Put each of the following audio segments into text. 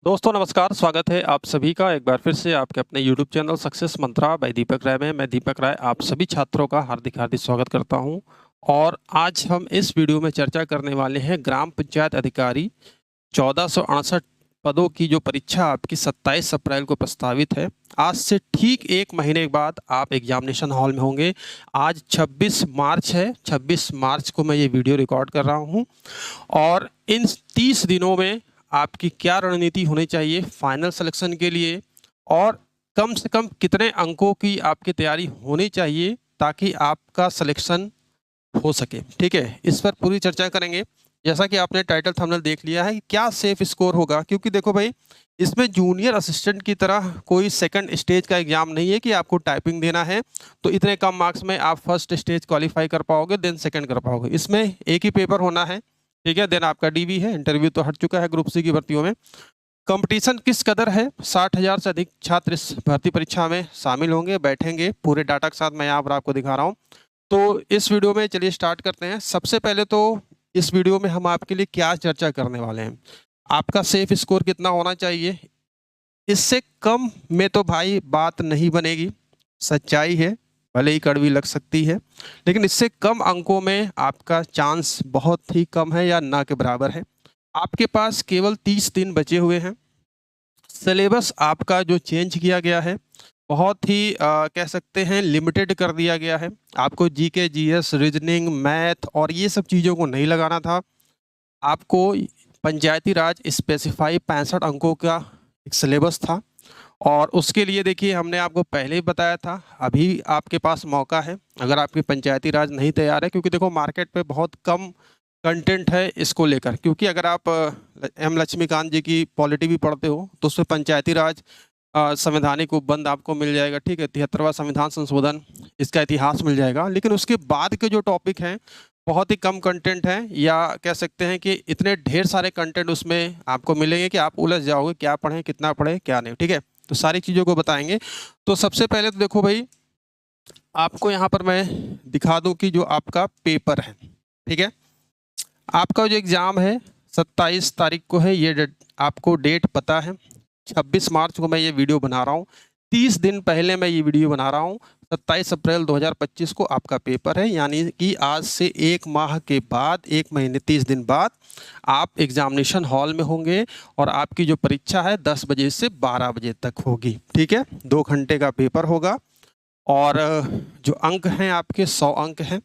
दोस्तों नमस्कार, स्वागत है आप सभी का एक बार फिर से आपके अपने YouTube चैनल सक्सेस मंत्रा बाय दीपक राय में। मैं दीपक राय आप सभी छात्रों का हार्दिक हार्दिक स्वागत करता हूं। और आज हम इस वीडियो में चर्चा करने वाले हैं ग्राम पंचायत अधिकारी 1468 पदों की जो परीक्षा आपकी 27 अप्रैल को प्रस्तावित है। आज से ठीक एक महीने के बाद आप एग्जामिनेशन हॉल में होंगे। आज 26 मार्च है, 26 मार्च को मैं ये वीडियो रिकॉर्ड कर रहा हूँ। और इन 30 दिनों में आपकी क्या रणनीति होनी चाहिए फाइनल सिलेक्शन के लिए, और कम से कम कितने अंकों की आपकी तैयारी होनी चाहिए ताकि आपका सिलेक्शन हो सके। ठीक है, इस पर पूरी चर्चा करेंगे। जैसा कि आपने टाइटल थंबनेल देख लिया है, क्या सेफ स्कोर होगा, क्योंकि देखो भाई, इसमें जूनियर असिस्टेंट की तरह कोई सेकंड स्टेज का एग्जाम नहीं है कि आपको टाइपिंग देना है तो इतने कम मार्क्स में आप फर्स्ट स्टेज क्वालिफाई कर पाओगे देन सेकंड कर पाओगे। इसमें एक ही पेपर होना है, ठीक है। देन आपका डीवी है, इंटरव्यू तो हट चुका है ग्रुप सी की भर्तियों में। कंपटीशन किस कदर है, 60,000 से अधिक छात्र इस भर्ती परीक्षा में शामिल होंगे, बैठेंगे। पूरे डाटा के साथ मैं यहाँ पर आपको दिखा रहा हूँ। तो इस वीडियो में चलिए स्टार्ट करते हैं। सबसे पहले तो इस वीडियो में हम आपके लिए क्या चर्चा करने वाले हैं, आपका सेफ स्कोर कितना होना चाहिए। इससे कम में तो भाई बात नहीं बनेगी, सच्चाई है, भले ही कड़वी लग सकती है, लेकिन इससे कम अंकों में आपका चांस बहुत ही कम है या ना के बराबर है। आपके पास केवल 30 दिन बचे हुए हैं। सिलेबस आपका जो चेंज किया गया है बहुत ही कह सकते हैं लिमिटेड कर दिया गया है। आपको जीके, जीएस, रीजनिंग, मैथ और ये सब चीज़ों को नहीं लगाना था। आपको पंचायती राज स्पेसिफाई 65 अंकों का एक सिलेबस था, और उसके लिए देखिए हमने आपको पहले ही बताया था, अभी आपके पास मौका है अगर आपकी पंचायती राज नहीं तैयार है, क्योंकि देखो मार्केट पे बहुत कम कंटेंट है इसको लेकर। क्योंकि अगर आप एम लक्ष्मीकांत जी की पॉलिटी भी पढ़ते हो तो उसमें पंचायती राज संवैधानिक उपबंध आपको मिल जाएगा, ठीक है। 73वां संविधान संशोधन, इसका इतिहास मिल जाएगा। लेकिन उसके बाद के जो टॉपिक हैं बहुत ही कम कंटेंट है, या कह सकते हैं कि इतने ढेर सारे कंटेंट उसमें आपको मिलेंगे कि आप उलझ जाओगे, क्या पढ़ें, कितना पढ़ें, क्या नहीं, ठीक है। तो सारी चीज़ों को बताएंगे। तो सबसे पहले तो देखो भाई, आपको यहाँ पर मैं दिखा दूँ कि जो आपका पेपर है, ठीक है, आपका जो एग्ज़ाम है 27 तारीख को है। ये आपको डेट पता है, 26 मार्च को मैं ये वीडियो बना रहा हूँ। 30 दिन पहले मैं ये वीडियो बना रहा हूँ। 27 अप्रैल 2025 को आपका पेपर है, यानी कि आज से एक माह के बाद, एक महीने 30 दिन बाद आप एग्जामिनेशन हॉल में होंगे। और आपकी जो परीक्षा है 10 बजे से 12 बजे तक होगी, ठीक है। 2 घंटे का पेपर होगा, और जो अंक हैं आपके 100 अंक हैं।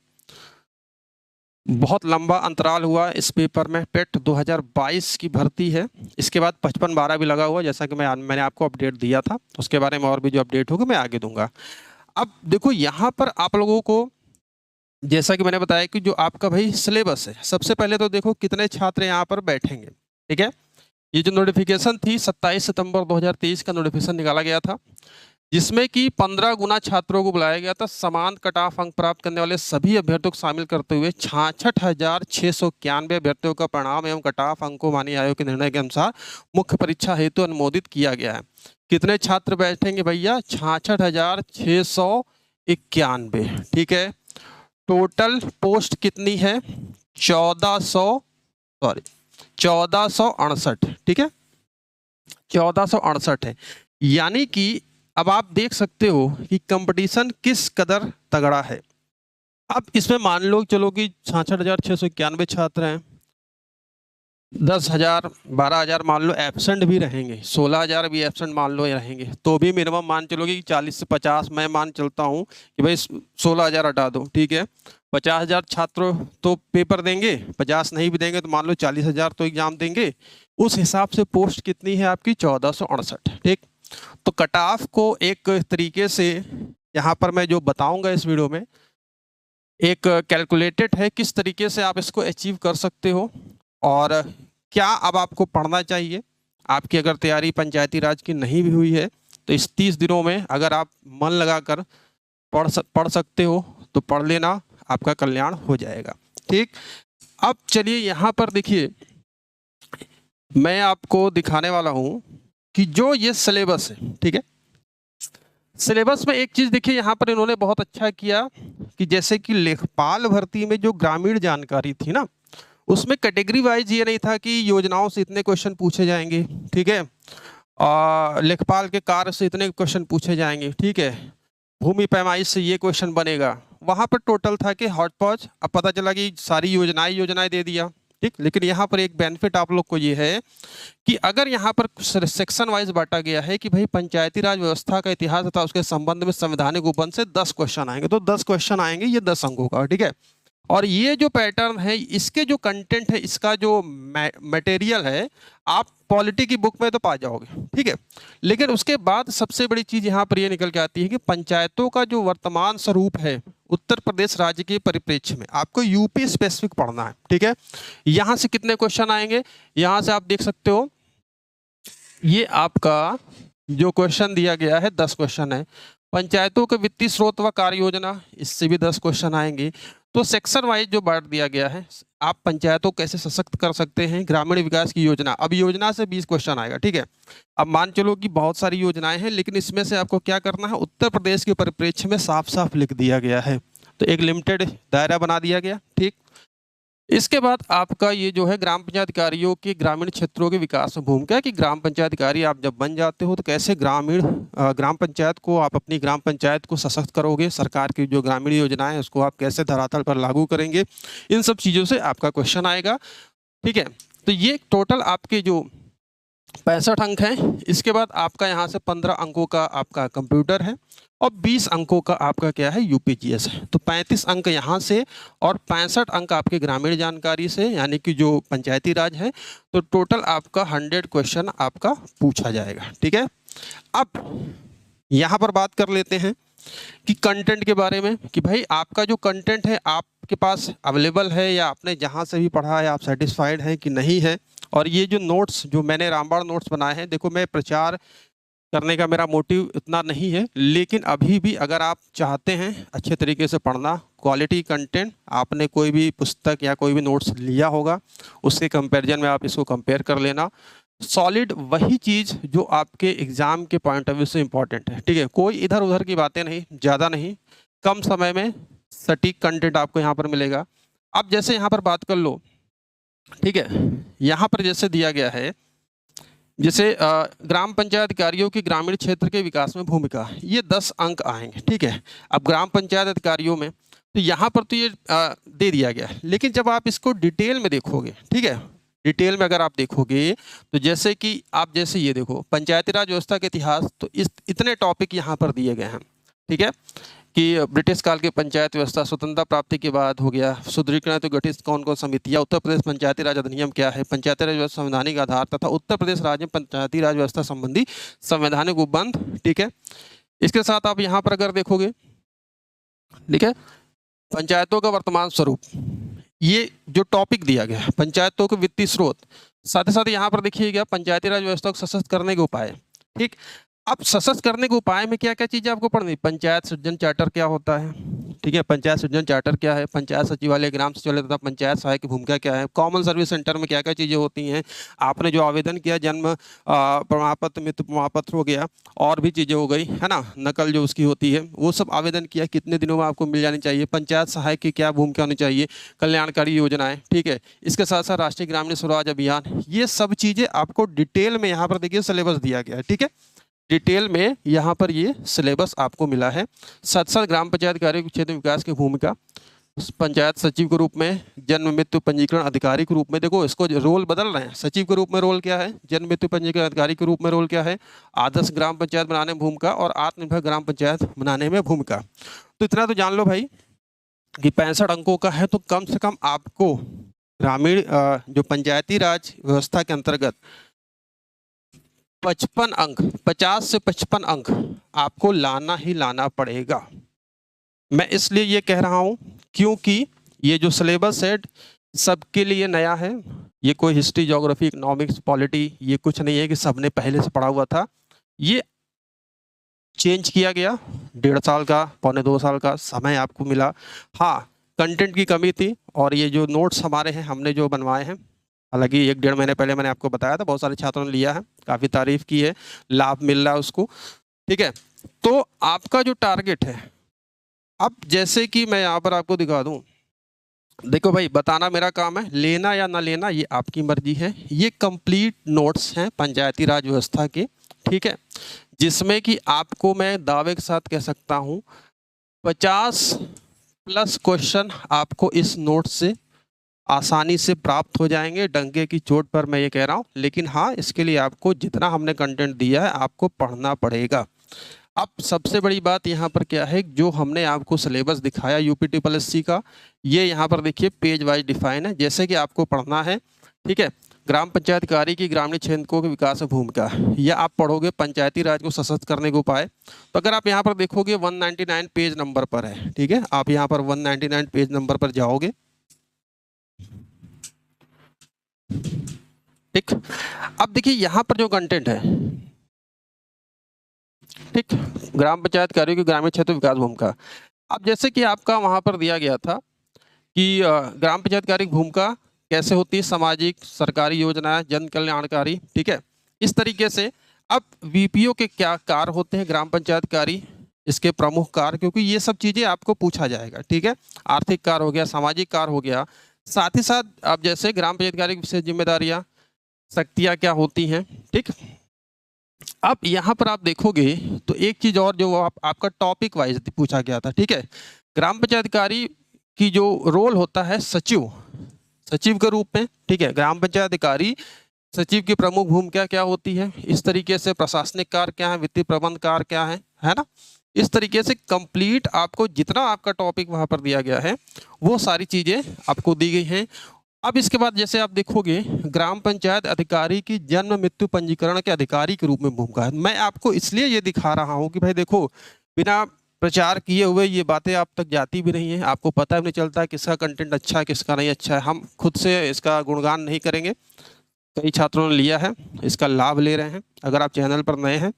बहुत लंबा अंतराल हुआ इस पेपर में, पेट 2022 की भर्ती है। इसके बाद 55-12 भी लगा हुआ, जैसा कि मैंने आपको अपडेट दिया था। उसके बारे में और भी जो अपडेट होगा मैं आगे दूंगा। अब देखो यहाँ पर आप लोगों को, जैसा कि मैंने बताया कि जो आपका भाई सिलेबस है, सबसे पहले तो देखो कितने छात्र यहाँ पर बैठेंगे, ठीक है। ये जो नोटिफिकेशन थी 27 सितंबर 2023 का नोटिफिकेशन निकाला गया था, जिसमें कि 15 गुना छात्रों को बुलाया गया था। समान कट ऑफ अंक प्राप्त करने वाले सभी अभ्यर्थियों को शामिल करते हुए 66,691 अभ्यर्थियों का परिणाम एवं कट ऑफ अंकों मानी आयोग के निर्णय के अनुसार मुख्य परीक्षा हेतु अनुमोदित किया गया है। कितने छात्र बैठेंगे भैया? 66,691, ठीक है। टोटल पोस्ट कितनी है? 1468, ठीक है, 1468 है। यानी कि अब आप देख सकते हो कि कंपटीशन किस कदर तगड़ा है। अब इसमें मान लो चलो कि 66,691 छात्र हैं, 10,000 12,000 मान लो एब्सेंट भी रहेंगे, 16,000 भी एब्सेंट मान लो रहेंगे, तो भी मिनिमम मान चलोगे कि 40 से 50, मैं मान चलता हूँ कि भाई 16,000 हटा दो, ठीक है। 50,000 छात्र तो पेपर देंगे, 50 नहीं भी देंगे तो मान लो 40,000 तो एग्जाम देंगे। उस हिसाब से पोस्ट कितनी है आपकी? 1468, ठीक। तो कट ऑफ को एक तरीके से यहाँ पर मैं जो बताऊंगा इस वीडियो में, एक कैलकुलेटेड है किस तरीके से आप इसको अचीव कर सकते हो, और क्या अब आपको पढ़ना चाहिए। आपकी अगर तैयारी पंचायती राज की नहीं भी हुई है तो इस 30 दिनों में अगर आप मन लगाकर पढ़ सकते हो तो पढ़ लेना, आपका कल्याण हो जाएगा, ठीक। अब चलिए यहाँ पर देखिए, मैं आपको दिखाने वाला हूँ कि जो ये सिलेबस है, ठीक है। सिलेबस में एक चीज देखिए यहाँ पर इन्होंने बहुत अच्छा किया कि जैसे कि लेखपाल भर्ती में जो ग्रामीण जानकारी थी ना, उसमें कैटेगरी वाइज ये नहीं था कि योजनाओं से इतने क्वेश्चन पूछे जाएंगे, ठीक है, लेखपाल के कार्य से इतने क्वेश्चन पूछे जाएंगे, ठीक है, भूमि पैमाइश से ये क्वेश्चन बनेगा। वहां पर टोटल था कि हॉट पॉच, अब पता चला कि सारी योजनाएं दे दिया, ठीक। लेकिन यहाँ पर एक बेनिफिट आप लोग को ये है कि अगर यहाँ पर सेक्शन वाइज बांटा गया है कि भाई पंचायती राज व्यवस्था का इतिहास तथा उसके संबंध में संवैधानिक उपबंध से 10 क्वेश्चन आएंगे, तो 10 क्वेश्चन आएंगे, ये 10 अंकों का, ठीक है। और ये जो पैटर्न है, इसके जो कंटेंट है, इसका जो मटेरियल है, आप पॉलिटी की बुक में तो पा जाओगे, ठीक है। लेकिन उसके बाद सबसे बड़ी चीज यहाँ पर ये निकल के आती है कि पंचायतों का जो वर्तमान स्वरूप है उत्तर प्रदेश राज्य के परिप्रेक्ष्य में, आपको यूपी स्पेसिफिक पढ़ना है, ठीक है। यहाँ से कितने क्वेश्चन आएंगे, यहाँ से आप देख सकते हो, ये आपका जो क्वेश्चन दिया गया है 10 क्वेश्चन है। पंचायतों के वित्तीय स्रोत व कार्य योजना, इससे भी 10 क्वेश्चन आएंगे। तो सेक्शन वाइज जो बांट दिया गया है, आप पंचायतों को कैसे सशक्त कर सकते हैं, ग्रामीण विकास की योजना, अब योजना से 20 क्वेश्चन आएगा, ठीक है। अब मान चलो कि बहुत सारी योजनाएं हैं, लेकिन इसमें से आपको क्या करना है, उत्तर प्रदेश के परिप्रेक्ष्य में साफ साफ लिख दिया गया है, तो एक लिमिटेड दायरा बना दिया गया, ठीक। इसके बाद आपका ये जो है ग्राम पंचायत अधिकारियों के ग्रामीण क्षेत्रों के विकास में भूमिका, कि ग्राम पंचायत अधिकारी आप जब बन जाते हो तो कैसे ग्राम पंचायत को, आप अपनी ग्राम पंचायत को सशक्त करोगे, सरकार की जो ग्रामीण योजनाएं हैं उसको आप कैसे धरातल पर लागू करेंगे, इन सब चीज़ों से आपका क्वेश्चन आएगा, ठीक है। तो ये टोटल आपके जो 65 अंक हैं। इसके बाद आपका यहाँ से 15 अंकों का आपका कंप्यूटर है और 20 अंकों का आपका क्या है, यूपीजीएस है। तो 35 अंक यहाँ से और 65 अंक आपके ग्रामीण जानकारी से, यानी कि जो पंचायती राज है। तो टोटल आपका 100 क्वेश्चन आपका पूछा जाएगा, ठीक है। अब यहाँ पर बात कर लेते हैं कि कंटेंट के बारे में, कि भाई आपका जो कंटेंट है आपके पास अवेलेबल है, या आपने जहाँ से भी पढ़ा है आप सेटिस्फाइड हैं कि नहीं है। और ये जो नोट्स जो मैंने रामबाण नोट्स बनाए हैं, देखो मैं प्रचार करने का मेरा मोटिव इतना नहीं है, लेकिन अभी भी अगर आप चाहते हैं अच्छे तरीके से पढ़ना, क्वालिटी कंटेंट, आपने कोई भी पुस्तक या कोई भी नोट्स लिया होगा, उसके कंपैरिजन में आप इसको कंपेयर कर लेना। सॉलिड वही चीज़ जो आपके एग्ज़ाम के पॉइंट ऑफ व्यू से इम्पॉर्टेंट है, ठीक है। कोई इधर उधर की बातें नहीं, ज़्यादा नहीं, कम समय में सटीक कंटेंट आपको यहाँ पर मिलेगा। अब जैसे यहाँ पर बात कर लो, ठीक है, यहाँ पर जैसे दिया गया है, जैसे ग्राम पंचायत अधिकारियों की ग्रामीण क्षेत्र के विकास में भूमिका, ये 10 अंक आएंगे, ठीक है। अब ग्राम पंचायत अधिकारियों में तो यहाँ पर तो ये दे दिया गया है, लेकिन जब आप इसको डिटेल में देखोगे, ठीक है, डिटेल में अगर आप देखोगे तो जैसे कि आप जैसे ये देखो पंचायती राज व्यवस्था के इतिहास, तो इतने टॉपिक यहाँ पर दिए गए हैं, ठीक है, कि ब्रिटिश काल के पंचायत व्यवस्था, स्वतंत्रता प्राप्ति के बाद हो गया, सुदृढ़ीकरण तो गठित कौन कौन समितियाँ, उत्तर प्रदेश पंचायती राज अधिनियम क्या है, पंचायती राज व्यवस्था संवैधानिक आधार तथा उत्तर प्रदेश राज्य में पंचायती राज व्यवस्था संबंधी संवैधानिक उपबंध, ठीक है। इसके साथ आप यहाँ पर अगर देखोगे, ठीक है, पंचायतों का वर्तमान स्वरूप, ये जो टॉपिक दिया गया है, पंचायतों के वित्तीय स्रोत, साथ ही साथ यहाँ पर देखिएगा पंचायती राज व्यवस्था को सशक्त करने के उपाय, ठीक। अब सशक्त करने के उपाय में क्या क्या चीजें आपको पढ़नी, पंचायत सृजन चार्टर क्या होता है, ठीक है, पंचायत सृजन चार्टर क्या है, पंचायत सचिवालय, ग्राम सचिवालय तथा पंचायत सहायक की भूमिका क्या है, कॉमन सर्विस सेंटर में क्या क्या चीजें होती हैं, आपने जो आवेदन किया, जन्म प्रमाण पत्र, मृत्यु प्रमाण पत्र हो गया, और भी चीजें हो गई है ना, नकल जो उसकी होती है, वो सब आवेदन किया, कितने दिनों में आपको मिल जानी चाहिए, पंचायत सहायक की क्या भूमिका होनी चाहिए, कल्याणकारी योजनाएं, ठीक है। इसके साथ साथ राष्ट्रीय ग्रामीण स्वराज अभियान, ये सब चीजें आपको डिटेल में यहाँ पर देखिए सिलेबस दिया गया है, ठीक है, डिटेल में यहाँ पर ये सिलेबस आपको मिला है। साथ साथ ग्राम पंचायत कार्य क्षेत्र विकास की भूमिका, पंचायत सचिव के रूप में, जन्म मृत्यु पंजीकरण अधिकारी के रूप में, देखो इसको रोल बदल रहे हैं, सचिव के रूप में रोल क्या है, जन्म मृत्यु पंजीकरण अधिकारी के रूप में रोल क्या है, आदर्श ग्राम पंचायत बनाने में भूमिका और आत्मनिर्भर ग्राम पंचायत बनाने में भूमिका। तो इतना तो जान लो भाई कि 65 अंकों का है, तो कम से कम आपको ग्रामीण जो पंचायती राज व्यवस्था के अंतर्गत 55 अंक, 50 से 55 अंक आपको लाना ही लाना पड़ेगा। मैं इसलिए ये कह रहा हूँ क्योंकि ये जो सिलेबस है सबके लिए नया है, ये कोई हिस्ट्री, ज्योग्राफी, इकोनॉमिक्स, पॉलिटी, ये कुछ नहीं है कि सबने पहले से पढ़ा हुआ था, ये चेंज किया गया, 1.5 साल का, पौने 2 साल का समय आपको मिला। हाँ, कंटेंट की कमी थी, और ये जो नोट्स हमारे हैं, हमने जो बनवाए हैं, हालांकि 1-1.5 महीने पहले मैंने आपको बताया था, बहुत सारे छात्रों ने लिया है, काफ़ी तारीफ की है, लाभ मिल रहा है उसको, ठीक है। तो आपका जो टारगेट है, अब जैसे कि मैं यहाँ पर आपको दिखा दूँ, देखो भाई, बताना मेरा काम है, लेना या ना लेना ये आपकी मर्जी है। ये कंप्लीट नोट्स हैं पंचायती राज व्यवस्था के, ठीक है, जिसमें कि आपको मैं दावे के साथ कह सकता हूँ 50+ क्वेश्चन आपको इस नोट से आसानी से प्राप्त हो जाएंगे। डंके की चोट पर मैं ये कह रहा हूँ, लेकिन हाँ, इसके लिए आपको जितना हमने कंटेंट दिया है आपको पढ़ना पड़ेगा। अब सबसे बड़ी बात यहाँ पर क्या है, जो हमने आपको सिलेबस दिखाया यूपी ट्रिपल एससी का, ये यहाँ पर देखिए पेज वाइज डिफाइन है, जैसे कि आपको पढ़ना है, ठीक है। ग्राम पंचायत कार्य की ग्रामीण क्षेत्रों के विकास में भूमिका, यह आप पढ़ोगे पंचायती राज को सशक्त करने के उपाय। तो अगर आप यहाँ पर देखोगे 199 पेज नंबर पर है, ठीक है, आप यहाँ पर 199 पेज नंबर पर जाओगे, ठीक। अब देखिए यहाँ पर जो कंटेंट है, ठीक, ग्राम पंचायत कार्यों की ग्रामीण क्षेत्र विकास भूमिका। अब जैसे कि आपका वहां पर दिया गया था कि ग्राम पंचायत कार्य की भूमिका कैसे होती है, सामाजिक सरकारी योजनाएं जन कल्याणकारी, ठीक है, इस तरीके से। अब वीपीओ के क्या कार्य होते हैं, ग्राम पंचायत कार्य, इसके प्रमुख कार्य, क्योंकि ये सब चीजें आपको पूछा जाएगा, ठीक है। आर्थिक कार्य हो गया, सामाजिक कार्य हो गया, साथ ही साथ अब जैसे ग्राम पंचायत कार्य की विशेष जिम्मेदारियां, शक्तियां क्या होती हैं, ठीक। अब यहाँ पर आप देखोगे तो एक चीज और, जो आपका टॉपिक वाइज पूछा गया था, ठीक है। ग्राम पंचायत कार्य की जो रोल होता है सचिव, सचिव के रूप में, ठीक है, ग्राम पंचायत अधिकारी सचिव की प्रमुख भूमिका क्या होती है, इस तरीके से प्रशासनिक कार्य क्या है, वित्तीय प्रबंध कार्य क्या है ना। इस तरीके से कंप्लीट आपको जितना आपका टॉपिक वहां पर दिया गया है वो सारी चीजें आपको दी गई हैं। अब इसके बाद जैसे आप देखोगे ग्राम पंचायत अधिकारी की जन्म मृत्यु पंजीकरण के अधिकारी के रूप में भूमिका है। मैं आपको इसलिए ये दिखा रहा हूँ कि भाई देखो, बिना प्रचार किए हुए ये बातें आप तक जाती भी नहीं है, आपको पता भी नहीं चलता किसका कंटेंट अच्छा है किसका नहीं अच्छा है। हम खुद से इसका गुणगान नहीं करेंगे, कई छात्रों ने लिया है, इसका लाभ ले रहे हैं। अगर आप चैनल पर नए हैं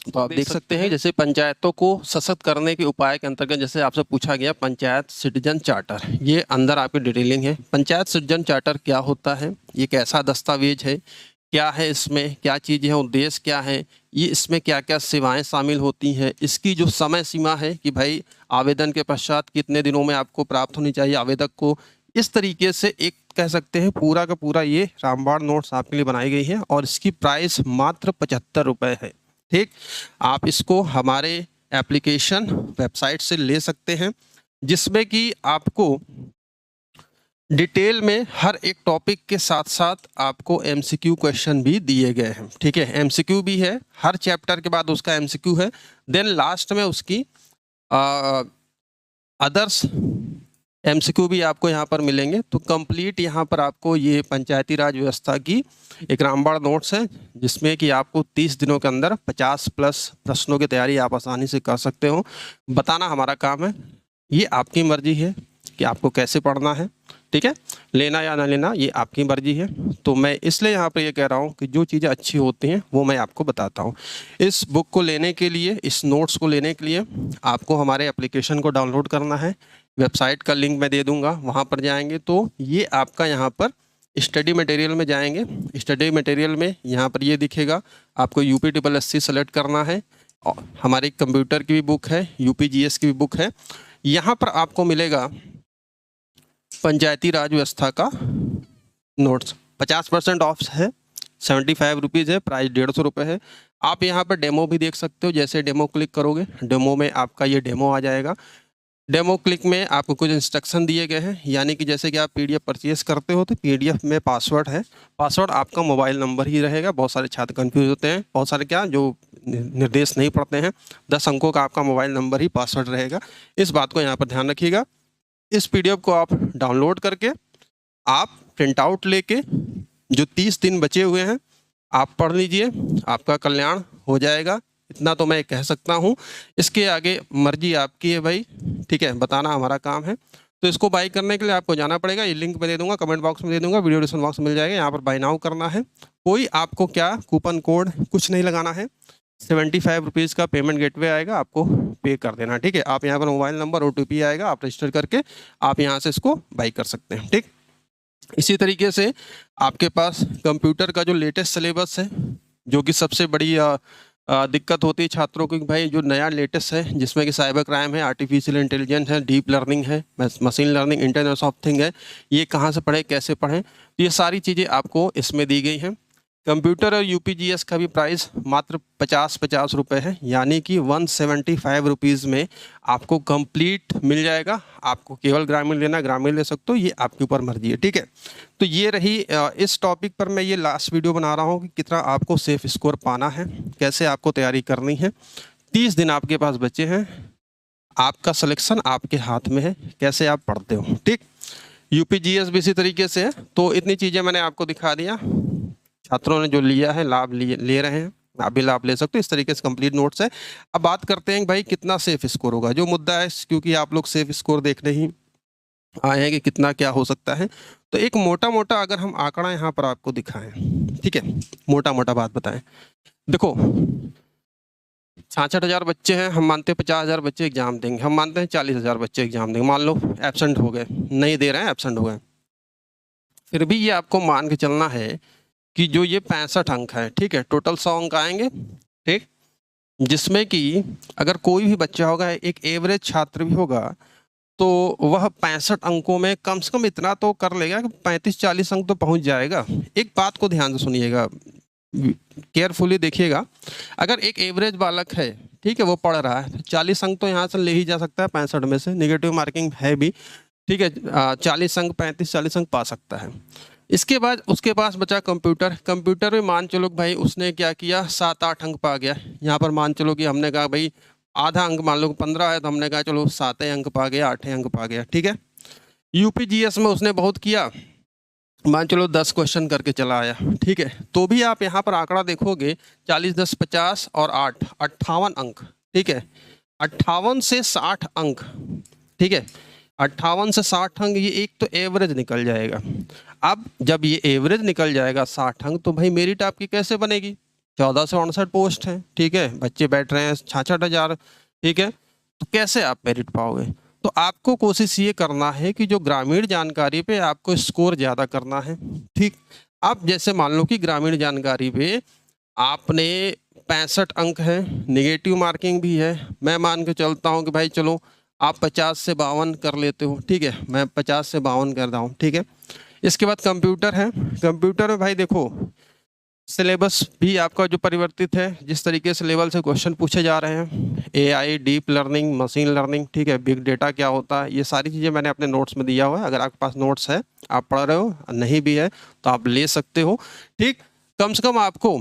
तो आप देख सकते हैं, जैसे पंचायतों को सशक्त करने के उपाय के अंतर्गत जैसे आपसे पूछा गया पंचायत सिटीजन चार्टर, ये अंदर आपकी डिटेलिंग है। पंचायत सिटीजन चार्टर क्या होता है, ये कैसा दस्तावेज है, क्या है इसमें, क्या चीज़ है, उद्देश्य क्या है, ये इसमें क्या क्या सेवाएं शामिल होती हैं, इसकी जो समय सीमा है कि भाई आवेदन के पश्चात कितने दिनों में आपको प्राप्त होनी चाहिए आवेदक को। इस तरीके से एक कह सकते हैं पूरा का पूरा ये रामबाण नोट्स आपके लिए बनाई गई है, और इसकी प्राइस मात्र 75 रुपये है, ठीक। आप इसको हमारे एप्लीकेशन वेबसाइट से ले सकते हैं, जिसमें कि आपको डिटेल में हर एक टॉपिक के साथ साथ आपको एमसीक्यू क्वेश्चन भी दिए गए हैं, ठीक है। एमसीक्यू भी है, हर चैप्टर के बाद उसका एमसीक्यू है, देन लास्ट में उसकी अदर्स एमसीक्यू भी आपको यहाँ पर मिलेंगे। तो कंप्लीट यहाँ पर आपको ये पंचायती राज व्यवस्था की एक रामबाण नोट्स है, जिसमें कि आपको 30 दिनों के अंदर 50+ प्रश्नों की तैयारी आप आसानी से कर सकते हो। बताना हमारा काम है, ये आपकी मर्जी है कि आपको कैसे पढ़ना है, ठीक है, लेना या ना लेना ये आपकी मर्जी है। तो मैं इसलिए यहाँ पर ये कह रहा हूँ कि जो चीज़ें अच्छी होती हैं वो मैं आपको बताता हूँ। इस बुक को लेने के लिए, इस नोट्स को लेने के लिए आपको हमारे एप्लीकेशन को डाउनलोड करना है। वेबसाइट का लिंक मैं दे दूंगा, वहाँ पर जाएंगे तो ये आपका यहाँ पर स्टडी मटेरियल में जाएंगे। स्टडी मटेरियल में यहाँ पर ये दिखेगा, आपको यूपी ट्रिपल एससी सेलेक्ट करना है, और हमारी कंप्यूटर की भी बुक है, यूपी जीएस की भी बुक है। यहाँ पर आपको मिलेगा पंचायती राज व्यवस्था का नोट्स, 50% ऑफ है, 75 रुपीज़ है, प्राइस 150 रुपये है। आप यहाँ पर डेमो भी देख सकते हो, जैसे डेमो क्लिक करोगे डेमो में आपका ये डेमो आ जाएगा। डेमो क्लिक में आपको कुछ इंस्ट्रक्शन दिए गए हैं, यानी कि जैसे कि आप पीडीएफ परचेज करते हो तो पीडीएफ में पासवर्ड है, पासवर्ड आपका मोबाइल नंबर ही रहेगा। बहुत सारे छात्र कंफ्यूज होते हैं, बहुत सारे क्या जो निर्देश नहीं पढ़ते हैं, 10 अंकों का आपका मोबाइल नंबर ही पासवर्ड रहेगा, इस बात को यहाँ पर ध्यान रखिएगा। इस पीडीएफ को आप डाउनलोड करके आप प्रिंट आउट लेके जो 30 दिन बचे हुए हैं आप पढ़ लीजिए, आपका कल्याण हो जाएगा, इतना तो मैं कह सकता हूँ। इसके आगे मर्जी आपकी है भाई, ठीक है, बताना हमारा काम है। तो इसको बाई करने के लिए आपको जाना पड़ेगा, ये लिंक मैं दे दूंगा, कमेंट बॉक्स में दे दूंगा, वीडियो डिस्क्रिप्शन बॉक्स में मिल जाएगा, यहाँ पर बाई नाउ करना है। कोई आपको क्या कूपन कोड कुछ नहीं लगाना है, 75 रुपीज़ का पेमेंट गेटवे आएगा, आपको पे कर देना, ठीक है। आप यहाँ पर मोबाइल नंबर OTP आएगा, आप रजिस्टर करके आप यहाँ से इसको बाई कर सकते हैं, ठीक। इसी तरीके से आपके पास कंप्यूटर का जो लेटेस्ट सिलेबस है, जो कि सबसे बड़ी दिक्कत होती है छात्रों को कि भाई जो नया लेटेस्ट है जिसमें कि साइबर क्राइम है, आर्टिफिशियल इंटेलिजेंस है, डीप लर्निंग है, machine learning, internet of thing है, ये कहाँ से पढ़ें, कैसे पढ़ें, तो ये सारी चीज़ें आपको इसमें दी गई हैं। कंप्यूटर और यूपीजीएस का भी प्राइस मात्र 50 रुपये है, यानी कि 175 रुपीज़ में आपको कंप्लीट मिल जाएगा। आपको केवल ग्रामीण लेना, ग्रामीण ले सकते हो, ये आपके ऊपर मर्जी है, ठीक है। तो ये रही इस टॉपिक पर मैं ये लास्ट वीडियो बना रहा हूँ कि कितना आपको सेफ स्कोर पाना है, कैसे आपको तैयारी करनी है। 30 दिन आपके पास बचे हैं, आपका सिलेक्शन आपके हाथ में है, कैसे आप पढ़ते हो, ठीक। यूपीजीएस भी इसी तरीके से है। तो इतनी चीज़ें मैंने आपको दिखा दिया, छात्रों ने जो लिया है लाभ ले रहे हैं, आप भी लाभ ले सकते हो। इस तरीके से कंप्लीट नोट्स है। अब बात करते हैं भाई कितना सेफ स्कोर होगा, जो मुद्दा है, क्योंकि आप लोग सेफ स्कोर देखने ही आए हैं कि कितना क्या हो सकता है। तो एक मोटा मोटा अगर हम आंकड़ा यहाँ पर आपको दिखाएं, ठीक है, मोटा मोटा बात बताएं। देखो 66,000 बच्चे हैं, हम मानते हैं 50,000 बच्चे एग्जाम देंगे, हम मानते हैं 40,000 बच्चे एग्जाम देंगे, मान लो एब्सेंट हो गए, नहीं दे रहे हैं, एब्सेंट हो गए, फिर भी ये आपको मान के चलना है कि जो ये 65 अंक है, ठीक है, टोटल 100 अंक आएंगे, ठीक, जिसमें कि अगर कोई भी बच्चा होगा, एक एवरेज छात्र भी होगा, तो वह 65 अंकों में कम से कम इतना तो कर लेगा कि 35-40 अंक तो पहुंच जाएगा। एक बात को ध्यान से सुनिएगा, केयरफुली देखिएगा, अगर एक एवरेज बालक है, ठीक है, वो पढ़ रहा है, 40 अंक तो यहाँ से ले ही जा सकता है 65 में से, नेगेटिव मार्किंग है भी, ठीक है, 40 अंक, 35-40 अंक पा सकता है। इसके बाद उसके पास बचा कंप्यूटर। कंप्यूटर में मान चलो भाई उसने क्या किया, 7-8 अंक पा गया। यहाँ पर मान चलो कि हमने कहा भाई आधा अंक, मान लो 15 है, तो हमने कहा चलो 7 अंक पा गया, 8 अंक पा गया, ठीक है। यूपीजीएस में उसने बहुत किया, मान चलो 10 क्वेश्चन करके चला आया, ठीक है, तो भी आप यहाँ पर आंकड़ा देखोगे 40, 10, 50 और 8, 58 अंक, ठीक है, 58 से 60 अंक, ठीक है, 58 से 60 अंक, ये एक तो एवरेज निकल जाएगा। अब जब ये एवरेज निकल जाएगा 60 अंक, तो भाई मेरिट आपकी कैसे बनेगी, 14 से 59 पोस्ट है, ठीक है, बच्चे बैठ रहे हैं 66,000, ठीक है, तो कैसे आप मेरिट पाओगे। तो आपको कोशिश ये करना है कि जो ग्रामीण जानकारी पे आपको स्कोर ज़्यादा करना है, ठीक। अब जैसे मान लो कि ग्रामीण जानकारी पे आपने 65 अंक है, नेगेटिव मार्किंग भी है, मैं मान के चलता हूँ कि भाई चलो आप 50 से 52 कर लेते हो, ठीक है, मैं 50 से 52 कर रहा हूँ, ठीक है। इसके बाद कंप्यूटर है। कंप्यूटर में भाई देखो सिलेबस भी आपका जो परिवर्तित है, जिस तरीके से लेवल से क्वेश्चन पूछे जा रहे हैं, AI, deep learning, machine learning, ठीक है, बिग डेटा क्या होता है, ये सारी चीज़ें मैंने अपने नोट्स में दिया हुआ है। अगर आपके पास नोट्स है, आप पढ़ रहे हो, नहीं भी है तो आप ले सकते हो, ठीक। कम से कम आपको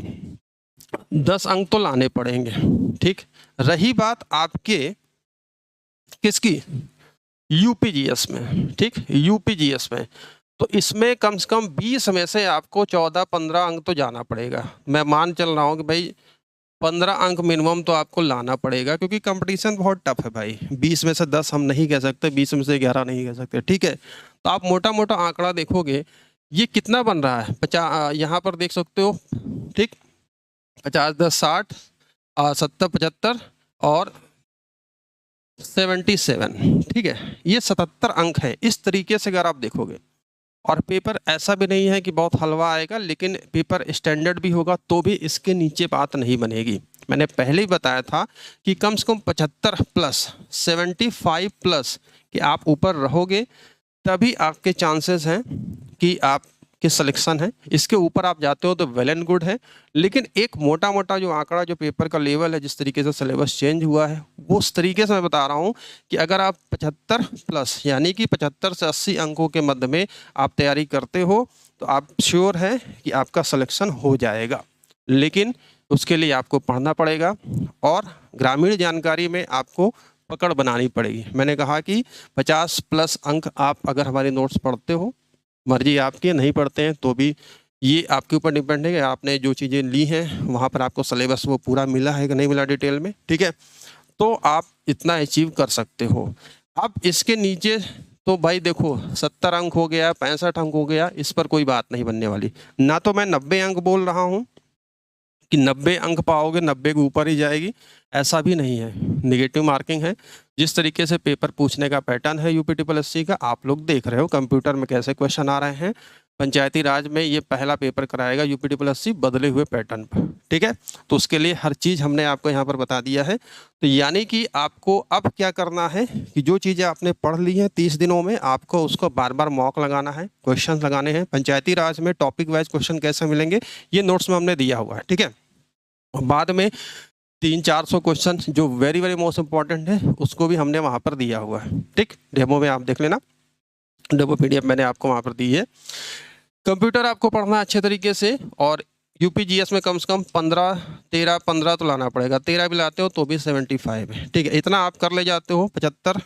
10 अंक तो लाने पड़ेंगे, ठीक। रही बात आपके किसकी, यूपीजीएस में, ठीक, यूपीजीएस में, तो इसमें कम से कम 20 में से आपको 14-15 अंक तो जाना पड़ेगा। मैं मान चल रहा हूँ कि भाई 15 अंक मिनिमम तो आपको लाना पड़ेगा, क्योंकि कंपटीशन बहुत टफ है भाई। 20 में से 10 हम नहीं कह सकते, 20 में से 11 नहीं कह सकते, ठीक है। तो आप मोटा मोटा आंकड़ा देखोगे ये कितना बन रहा है, 50, यहाँ पर देख सकते हो, ठीक, 50, 10, 60, 70, 75 और 77, ठीक है, ये 77 अंक है। इस तरीके से अगर आप देखोगे, और पेपर ऐसा भी नहीं है कि बहुत हलवा आएगा, लेकिन पेपर स्टैंडर्ड भी होगा, तो भी इसके नीचे बात नहीं बनेगी। मैंने पहले ही बताया था कि कम से कम 75 प्लस, 75 प्लस कि आप ऊपर रहोगे, तभी आपके चांसेस हैं कि आपके सिलेक्शन है। इसके ऊपर आप जाते हो तो वेल एंड गुड है, लेकिन एक मोटा मोटा जो आंकड़ा, जो पेपर का लेवल है, जिस तरीके से सिलेबस चेंज हुआ है, वो उस तरीके से मैं बता रहा हूँ कि अगर आप 75 प्लस यानी कि 75 से 80 अंकों के मध्य में आप तैयारी करते हो, तो आप श्योर है कि आपका सिलेक्शन हो जाएगा। लेकिन उसके लिए आपको पढ़ना पड़ेगा और ग्रामीण जानकारी में आपको पकड़ बनानी पड़ेगी। मैंने कहा कि 50 प्लस अंक आप अगर हमारे नोट्स पढ़ते हो, मर्जी आपकी, नहीं पढ़ते हैं तो भी ये आपके ऊपर डिपेंड है कि आपने जो चीज़ें ली हैं वहाँ पर आपको सिलेबस वो पूरा मिला है कि नहीं मिला डिटेल में, ठीक है, तो आप इतना अचीव कर सकते हो। अब इसके नीचे तो भाई देखो 70 अंक हो गया, 65 अंक हो गया, इस पर कोई बात नहीं बनने वाली। ना तो मैं 90 अंक बोल रहा हूँ कि 90 अंक पाओगे, 90 के ऊपर ही जाएगी, ऐसा भी नहीं है, निगेटिव मार्किंग है। जिस तरीके से पेपर पूछने का पैटर्न है यूपी ट्रिपल एससी का, आप लोग देख रहे हो कंप्यूटर में कैसे क्वेश्चन आ रहे हैं, पंचायती राज में ये पहला पेपर कराएगा UPSSC बदले हुए पैटर्न पर, ठीक है। तो उसके लिए हर चीज़ हमने आपको यहाँ पर बता दिया है। तो यानी कि आपको अब क्या करना है कि जो चीज़ें आपने पढ़ ली हैं 30 दिनों में, आपको उसको बार बार मॉक लगाना है, क्वेश्चन लगाने हैं। पंचायती राज में टॉपिक वाइज क्वेश्चन कैसे मिलेंगे ये नोट्स में हमने दिया हुआ है, ठीक है। और बाद में 300-400 क्वेश्चन जो वेरी वेरी मोस्ट इंपॉर्टेंट है उसको भी हमने वहाँ पर दिया हुआ है, ठीक। डेमो में आप देख लेना, डेमो PDF मैंने आपको वहाँ पर दी है। कंप्यूटर आपको पढ़ना है अच्छे तरीके से, और UPGS में कम से कम 15 तो लाना पड़ेगा। 13 भी लाते हो तो भी 75 है, ठीक है। इतना आप कर ले जाते हो 75,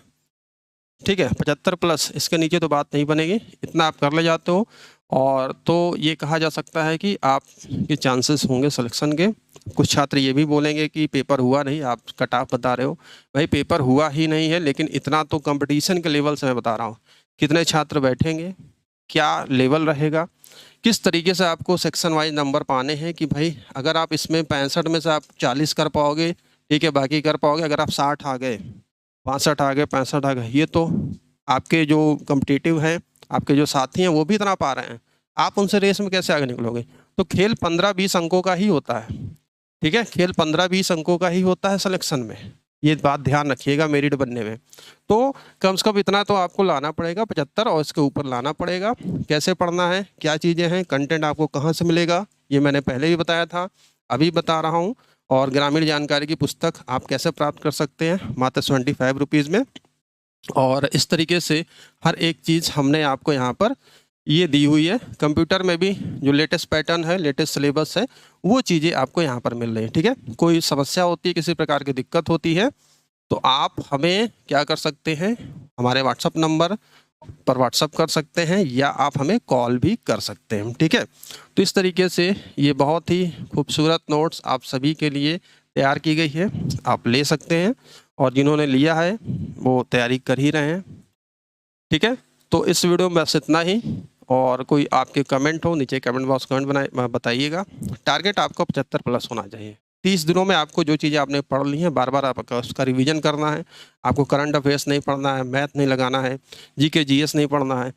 ठीक है, 75 प्लस, इसके नीचे तो बात नहीं बनेगी। इतना आप कर ले जाते हो और तो ये कहा जा सकता है कि आपके चांसेस होंगे सिलेक्शन के। कुछ छात्र ये भी बोलेंगे कि पेपर हुआ नहीं, आप कट ऑफ बता रहे हो। भाई पेपर हुआ ही नहीं है, लेकिन इतना तो कंपटीशन के लेवल से मैं बता रहा हूँ। कितने छात्र बैठेंगे, क्या लेवल रहेगा, किस तरीके से आपको सेक्शन वाइज नंबर पाने हैं कि भाई अगर आप इसमें 65 में से आप 40 कर पाओगे, ठीक है, बाकी कर पाओगे। अगर आप 60 आ गए, 62 आ गए, 65 आ गए, ये तो आपके जो कम्पिटिटिव हैं, आपके जो साथी हैं वो भी इतना पा रहे हैं, आप उनसे रेस में कैसे आगे निकलोगे। तो खेल 15-20 अंकों का ही होता है, ठीक है। खेल 15-20 अंकों का ही होता है सिलेक्शन में, ये बात ध्यान रखिएगा मेरिट बनने में। तो कम से कम इतना तो आपको लाना पड़ेगा 75, और इसके ऊपर लाना पड़ेगा। कैसे पढ़ना है, क्या चीज़ें हैं, कंटेंट आपको कहाँ से मिलेगा ये मैंने पहले भी बताया था, अभी बता रहा हूँ। और ग्रामीण जानकारी की पुस्तक आप कैसे प्राप्त कर सकते हैं, मात्र 75 रुपीज़ में। और इस तरीके से हर एक चीज़ हमने आपको यहाँ पर ये दी हुई है। कंप्यूटर में भी जो लेटेस्ट पैटर्न है, लेटेस्ट सिलेबस है, वो चीज़ें आपको यहाँ पर मिल रही है, ठीक है। कोई समस्या होती है, किसी प्रकार की दिक्कत होती है, तो आप हमें क्या कर सकते हैं, हमारे व्हाट्सअप नंबर पर व्हाट्सअप कर सकते हैं, या आप हमें कॉल भी कर सकते हैं, ठीक है। तो इस तरीके से ये बहुत ही खूबसूरत नोट्स आप सभी के लिए तैयार की गई है, आप ले सकते हैं। और जिन्होंने लिया है वो तैयारी कर ही रहे हैं, ठीक है। तो इस वीडियो में बस इतना ही, और कोई आपके कमेंट हो नीचे कमेंट बॉक्स कमेंट बताइएगा। टारगेट आपको 75 प्लस होना चाहिए। 30 दिनों में आपको जो चीज़ें आपने पढ़ ली हैं बार बार आपको उसका रिवीजन करना है। आपको करंट अफेयर्स नहीं पढ़ना है, मैथ नहीं लगाना है, GK GS नहीं पढ़ना है।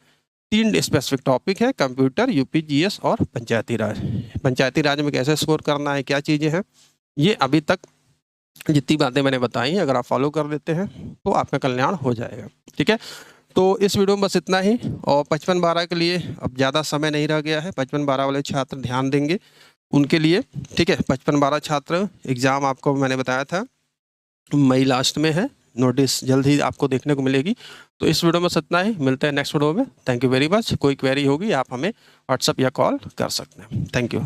3 स्पेसिफिक टॉपिक है, कंप्यूटर, UPGS और पंचायती राज। पंचायती राज में कैसे स्कोर करना है, क्या चीज़ें हैं, ये अभी तक जितनी बातें मैंने बताई हैं अगर आप फॉलो कर लेते हैं तो आपका कल्याण हो जाएगा, ठीक है। तो इस वीडियो में बस इतना ही। और 55-12 के लिए अब ज़्यादा समय नहीं रह गया है, 55-12 वाले छात्र ध्यान देंगे उनके लिए, ठीक है। 55-12 छात्र एग्ज़ाम आपको मैंने बताया था मई लास्ट में है, नोटिस जल्द ही आपको देखने को मिलेगी। तो इस वीडियो में बस इतना ही, मिलते हैं नेक्स्ट वीडियो में। Thank you very much. कोई क्वेरी होगी आप हमें व्हाट्सअप या कॉल कर सकते हैं। Thank you.